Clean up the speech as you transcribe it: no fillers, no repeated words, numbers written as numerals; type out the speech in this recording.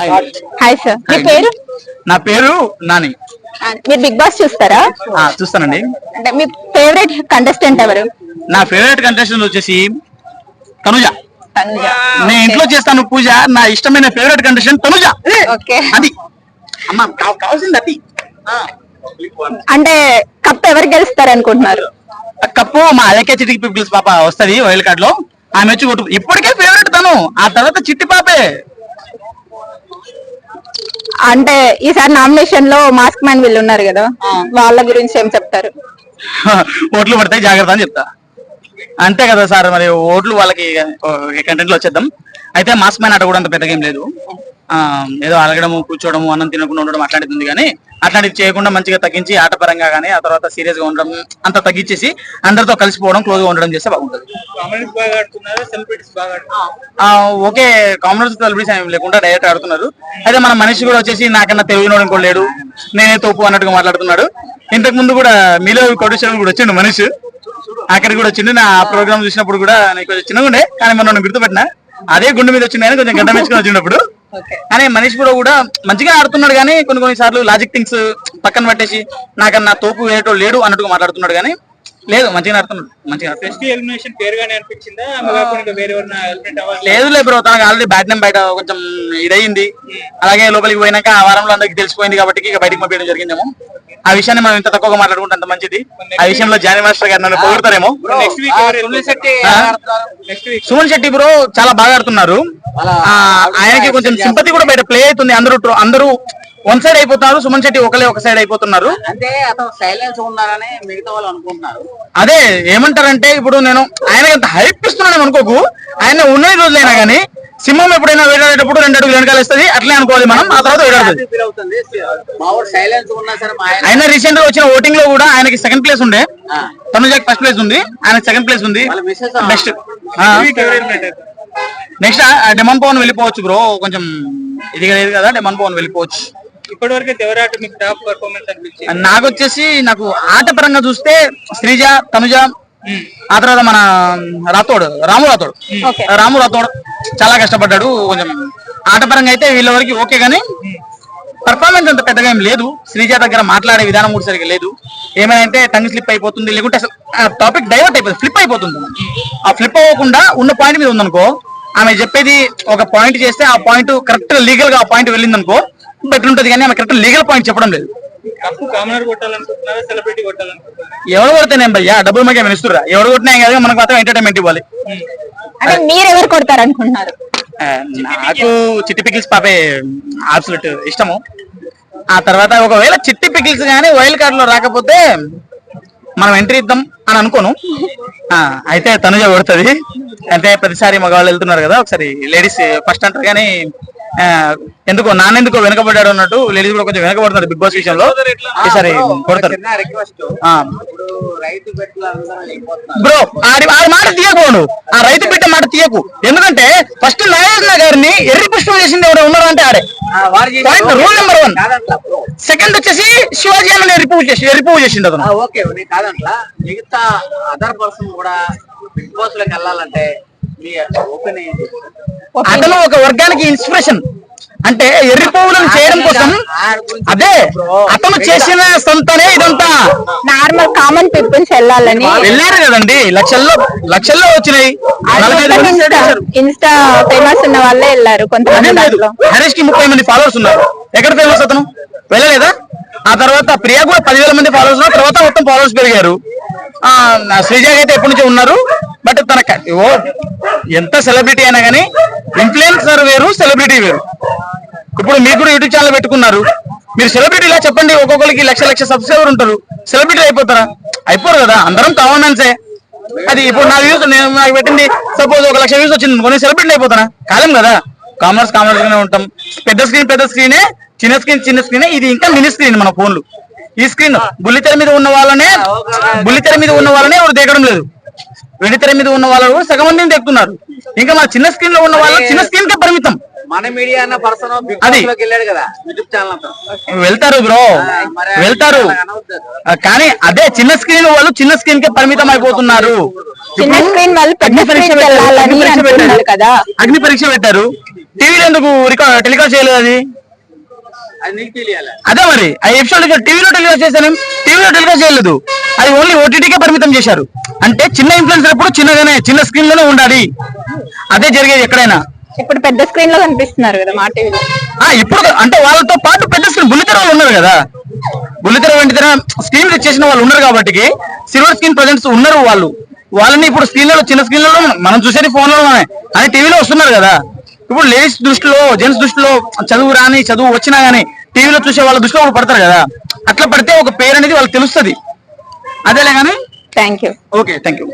Hi sir, మీ పేరు? నా పేరు నాని. మీరు బిగ్ బాస్ చూస్తారా? చూస్తానండి. అంటే మీ ఫేవరెట్ కంటెస్టెంట్ ఎవరు? నా ఫేవరెట్ కంటెస్టెంట్ వచ్చేసి తనుజ. నేను ఇంట్లో చేస్తాను పూజ. నా ఇష్టమైన ఫేవరెట్ కంటెస్టెంట్ తనుజ. అది అమ్మా కావాల్సింది అది. అంటే కప్ ఎవరు గెలుస్తారు అనుకుంటున్నారు? కప్పు మా అలకే చిట్టి పీపుల్స్ పాప వస్తది వైల్డ్ కార్డ్ లో. ఆమె వచ్చి కొట్టు. ఇప్పటికే ఫేవరెట్ తను. ఆ తర్వాత చిట్టి పాపే. అంటే ఈసారి నామినేషన్ లో మాస్క్ మ్యాన్ వీళ్ళు ఉన్నారు కదా, వాళ్ళ గురించి ఏం చెప్తారు? ఓట్లు పడతాయి జాగ్రత్త అని చెప్తా. అంతే కదా సార్. మరి ఓట్లు వాళ్ళకి కంటెంట్ లో వచ్చేద్దాం. అయితే మాస్క్ మ్యాన్ ఆట కూడా అంత పెద్దగా ఏం లేదు. ఏదో అలగడము, కూర్చోవడము, అన్నం తినకుండా ఉండడం అట్లాంటిది ఉంది. కానీ అట్లాంటివి చేయకుండా మంచిగా తగ్గించి ఆట పరంగా కానీ ఆ తర్వాత సీరియస్ గా ఉండడం అంత తగ్గించేసి అందరితో కలిసిపోవడం, క్లోజ్ గా ఉండడం చేస్తే బాగుంటుంది. ఓకే, కామనర్స్ సెలబ్రిటీస్ ఏం లేకుండా డైరెక్ట్ ఆడుతున్నారు. అయితే మన మనిషి కూడా వచ్చేసి నాకన్నా తెలివినోడు ఇంకో లేడు, నేనే తోపు అన్నట్టుగా మాట్లాడుతున్నాడు. ఇంతకు ముందు కూడా మీలో కొడిషన్ కూడా వచ్చిండు మనిషి, అక్కడికి కూడా వచ్చిండు. నా ప్రోగ్రామ్ చూసినప్పుడు కూడా నేను కొంచెం చిన్నగా ఉండే, కానీ మనం గుర్తుపెట్టినా అదే గుండె మీద వచ్చిండు. కొంచెం గడ్డ మెచ్చుకొని వచ్చినప్పుడు కానీ మనిషి కూడా మంచిగా ఆడుతున్నాడు. కానీ కొన్ని సార్లు లాజిక్ థింగ్స్ పక్కన పెట్టేసి నాకన్నా తోపు వేయటో లేడు అన్నట్టుగా మాట్లాడుతున్నాడు. కానీ లేదు, మంచిగా ఆడుతున్నాడు. మంచిగా లేదు బ్రో, తనకు ఆల్రెడీ బ్యాట్ నేమ్ బయట కొంచెం ఇదయింది. అలాగే లోపలికి పోయినాక ఆ వారంలో అందరికి తెలిసిపోయింది కాబట్టి ఇక బయటకు పంపించడం జరిగిందేమో. ఆ విషయాన్ని మనం ఇంత తక్కువగా మాట్లాడుకుంటే అంత మంచిది. ఆ విషయంలో జానీ మాస్టర్ గారు నన్ను పొగుడతారేమో. సుమన్ శెట్టి బ్రో చాలా బాగా ఆడుతున్నారు. ఆయనకి కొంచెం సింపతి కూడా బయట ప్లే అవుతుంది. అందరూ వన్ సైడ్ అయిపోతున్నారు. సుమన్ శెట్టి ఒక సైడ్ అయిపోతున్నారు. అంటే అతను సైలెన్స్ ఉన్నారని మిగతా వాళ్ళు అనుకుంటున్నారు. అదే ఏమంటారంటే ఇప్పుడు నేను ఆయన ఎంత హైప్ ఇస్తున్నాను అనుకోకు. ఆయన ఉన్న రోజులైనా కానీ సింహం ఎప్పుడైనా వేటాడేటప్పుడు 2 అడుగులు వెనకాల ఇస్తుంది, అట్లే అనుకోవాలి మనం. ఆ తర్వాత వేటాడుతుంది. ఆయన రీసెంట్ గా వచ్చిన ఓటింగ్ లో కూడా ఆయనకి సెకండ్ ప్లేస్ ఉండే, తనుజాకి ఫస్ట్ ప్లేస్ ఉంది, ఆయనకి సెకండ్ ప్లేస్ ఉంది. నెక్స్ట్ డెమన్ పవన్ వెళ్ళిపోవచ్చు బ్రో. కొంచెం ఇది లేదు కదా, డెమన్ పవన్ వెళ్ళిపోవచ్చు. ఇప్పటి వరకు ఎవరు మీకు టాప్ పర్ఫార్మెన్స్ అనిపించింది? నాకు వచ్చేసి ఆట పరంగా చూస్తే శ్రీజ, తనుజ, ఆ తర్వాత మన రాము రాథోడ్ చాలా కష్టపడ్డాడు. కొంచెం ఆట పరంగా అయితే వీళ్ళ వరకు ఓకే, కానీ పర్ఫార్మెన్స్ అంత పెద్దగా ఏం లేదు. శ్రీజ దగ్గర మాట్లాడే విధానం కూడా సరిగ్గా లేదు. ఏమైనా టంగ్ స్లిప్ అయిపోతుంది, లేకుంటే అసలు టాపిక్ డైవర్ట్ అయిపోతుంది, ఫ్లిప్ అయిపోతుంది. ఆ ఫ్లిప్ అవ్వకుండా ఉన్న పాయింట్ మీద ఉందనుకో, ఆమె చెప్పేది ఒక పాయింట్ చేస్తే ఆ పాయింట్ కరెక్ట్ లీగల్ గా ఆ పాయింట్ వెళ్ళింది అనుకో బెటర్ ఉంటుంది. కానీ ఆమె కరెక్ట్ లీగల్ పాయింట్ చెప్పడం లేదు. ఎవరు కొడితే నేను భయ్యా డబ్బులు మాకు ఏమైనా ఇస్తురా? ఎవరు కొట్టినా కదా, మనకు మాత్రం ఎంటర్టైన్మెంట్ ఇవ్వాలి. మీరు ఎవరు కొడతారు అనుకుంటున్నారు? నాకు చిట్టి పికిల్స్ పాపే అబ్సల్యూట్ ఇష్టము. ఆ తర్వాత ఒకవేళ చిట్టి పికిల్స్ కానీ వైల్డ్ కార్డ్ లో రాకపోతే మనం ఎంట్రీ ఇద్దాం అని అనుకోను. అయితే తనుజ కొడుతుంది. అంటే ప్రతిసారి మగవాళ్ళు వెళ్తున్నారు కదా, ఒకసారి లేడీస్ ఫస్ట్ అంటారు. కానీ నాన్నెందుకో వెనకబడ్డాడు అన్నట్టు లేడీస్ కూడా కొంచెం వెనకబడుతున్నారు బిగ్ బాస్ విషయంలో. ఈసారి కొడతారు బ్రో. ఆడి మాట తీయకు, ఆ రైతు బిడ్డ మాట తీయకు. ఎందుకంటే ఫస్ట్ నాగార్జున గారిని ఎర్రి పుష్పం చేసింది ఎవరు ఉన్నారు అంటే ఆడే రూల్ నెంబర్ 1. సెకండ్ వచ్చేసి శివాజీ అని రిపూవ్ చేసిండు అతను. మిగతా అదర్ పర్సన్ కూడా బిగ్ బాస్ లోకి వెళ్ళాలంటే అతను ఒక వర్గానికి ఇన్స్పిరేషన్. అంటే ఎర్రి పువ్వులను చేయడం కోసం అదే అతను చేసిన సంతనే ఇదంతా. నార్మల్ కామన్ పీపుల్స్ వెళ్ళాలని వెళ్ళారు కదండి, లక్షల్లో వచ్చినాయి. ఇన్స్టా ఫేమస్ ఉన్న వాళ్ళే వెళ్ళారు. కొంతమంది హరీష్ కి 30 మంది ఫాలోవర్స్ ఉన్నారు. ఎక్కడ ఫేమస్ అతను వెళ్ళలేదా? ఆ తర్వాత ప్రియా కూడా 10,000 మంది ఫాలోవర్స్ ఉన్నారు. తర్వాత మొత్తం ఫాలోవర్స్ పెరిగారు. శ్రీజ అయితే ఎప్పటి నుంచో ఉన్నారు. బట్ ఎంత సెలబ్రిటీ అయినా కానీ ఇన్ఫ్లుయెన్సర్ వేరు, సెలబ్రిటీ వేరు. ఇప్పుడు మీరు కూడా యూట్యూబ్ ఛానల్ పెట్టుకున్నారు. మీరు సెలబ్రిటీ ఇలా చెప్పండి, ఒక్కొక్కరికి లక్ష సబ్స్క్రైబర్ ఉంటారు. సెలబ్రిటీ అయిపోతారా? అయిపోరు కదా. అందరం కామన్సే. అది ఇప్పుడు నా వ్యూస్ నాకు పెట్టింది సపోజ్ 1,00,000 వ్యూస్ వచ్చింది అనుకో, నేను సెలబ్రిటీ అయిపోతానా? కాలం కదా. కామర్స్ గానే ఉంటాం. పెద్ద స్క్రీనే, చిన్న స్క్రీనే. ఇది ఇంకా మినీ స్క్రీన్ మన ఫోన్లు. ఈ స్క్రీన్ బుల్లితెర మీద ఉన్న వాళ్ళనే ఎవరు దిగడం లేదు. వెండితెర మీద ఉన్న వాళ్ళు కూడా సగం మందిని దిగుతున్నారు. ఇంకా మన చిన్న స్క్రీన్ లో ఉన్న వాళ్ళు చిన్న స్క్రీన్ కే పరిమితం. మన మీడియా అన్న పర్సన్ వెళ్ళాడు కదా యూట్యూబ్ ఛానల్. వెళ్తారు బ్రో, వెళ్తారు. కానీ అదే చిన్న స్క్రీన్ వాళ్ళు చిన్న స్క్రీన్ కే పరిమితం అయిపోతున్నారు. చిన్న స్క్రీన్ వాళ్ళు అగ్ని పరీక్ష పెట్టారు. టీవీలో ఎందుకు టెలికాస్ట్ చేయలేదు అది? అది నీకు తెలియాలి. అదే మరి ఆ ఎపిసోడ్ టీవీలో టెలికాస్ట్ చేశాను, టీవీలో టెలికాస్ట్ చేయలేదు. అది ఓన్లీ ఓటీటీకే పరిమితం చేశారు. అంటే చిన్న ఇన్ఫ్లుయెన్సర్ ఎప్పుడు చిన్న స్క్రీన్ లోనే ఉండాలి, అదే జరిగేది ఎక్కడైనా. ఇప్పుడు పెద్ద స్క్రీన్ లో కనిపిస్తున్నారు కదా మా టీవీలో. ఇప్పుడు అంటే వాళ్ళతో పాటు పెద్ద స్క్రీన్ బుల్లితెర వాళ్ళు ఉన్నారు కదా, బుల్లితెర వెంటితెర స్క్రీన్ చేసిన వాళ్ళు ఉన్నారు కాబట్టి సిల్వర్ స్క్రీన్ ప్రజెంట్స్ ఉన్నారు. వాళ్ళని ఇప్పుడు స్క్రీన్లలో చిన్న స్క్రీన్లలో మనం చూసేది ఫోన్ లో అని టీవీలో వస్తున్నారు కదా. ఇప్పుడు లేడీస్ దృష్టిలో జెంట్స్ దృష్టిలో చదువు వచ్చినా గానీ టీవీలో చూసే వాళ్ళ దృష్టిలో కూడా పడతారు కదా. అట్లా పడితే ఒక పేరు అనేది వాళ్ళకి తెలుస్తుంది. అదేలే గానీ thank you. Okay, thank you.